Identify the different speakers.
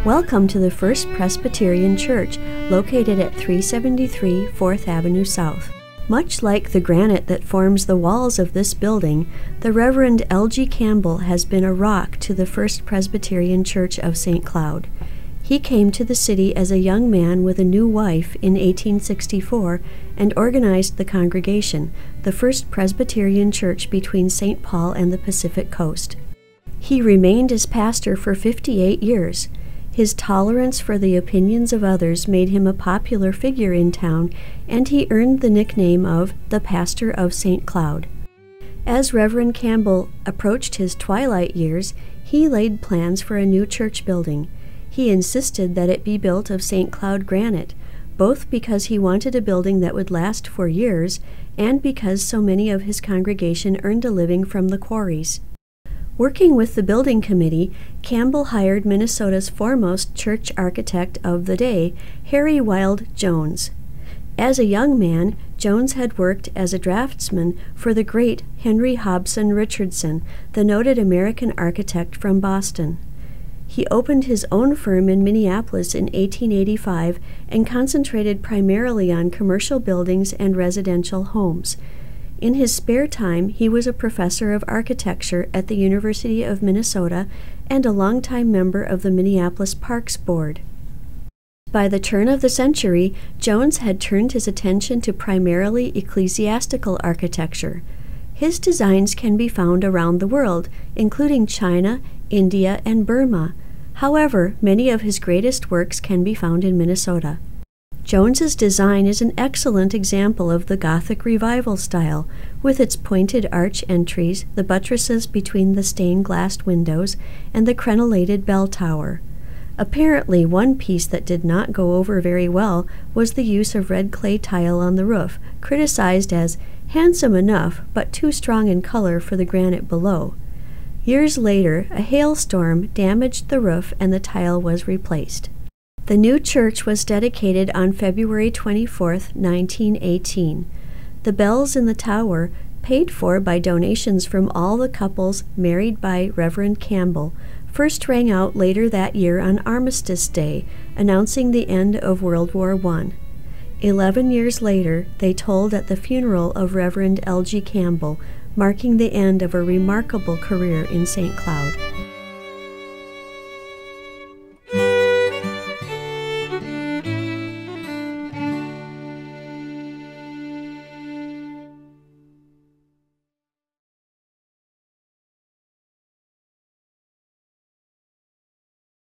Speaker 1: Welcome to the First Presbyterian Church, located at 373 4th Avenue South. Much like the granite that forms the walls of this building, the Reverend L.G. Campbell has been a rock to the First Presbyterian Church of St. Cloud. He came to the city as a young man with a new wife in 1864 and organized the congregation, the First Presbyterian Church between St. Paul and the Pacific Coast. He remained as pastor for 58 years. His tolerance for the opinions of others made him a popular figure in town, and he earned the nickname of the Pastor of St. Cloud. As Reverend Campbell approached his twilight years, he laid plans for a new church building. He insisted that it be built of St. Cloud granite, both because he wanted a building that would last for years and because so many of his congregation earned a living from the quarries. Working with the building committee, Campbell hired Minnesota's foremost church architect of the day, Harry Wild Jones. As a young man, Jones had worked as a draftsman for the great Henry Hobson Richardson, the noted American architect from Boston. He opened his own firm in Minneapolis in 1885 and concentrated primarily on commercial buildings and residential homes. In his spare time, he was a professor of architecture at the University of Minnesota and a longtime member of the Minneapolis Parks Board. By the turn of the century, Jones had turned his attention to primarily ecclesiastical architecture. His designs can be found around the world, including China, India, and Burma. However, many of his greatest works can be found in Minnesota. Jones's design is an excellent example of the Gothic Revival style, with its pointed arch entries, the buttresses between the stained-glass windows, and the crenellated bell tower. Apparently, one piece that did not go over very well was the use of red clay tile on the roof, criticized as handsome enough but too strong in color for the granite below. Years later, a hailstorm damaged the roof and the tile was replaced. The new church was dedicated on February 24, 1918. The bells in the tower, paid for by donations from all the couples married by Reverend Campbell, first rang out later that year on Armistice Day, announcing the end of World War I. 11 years later, they tolled at the funeral of Reverend L.G. Campbell, marking the end of a remarkable career in St. Cloud.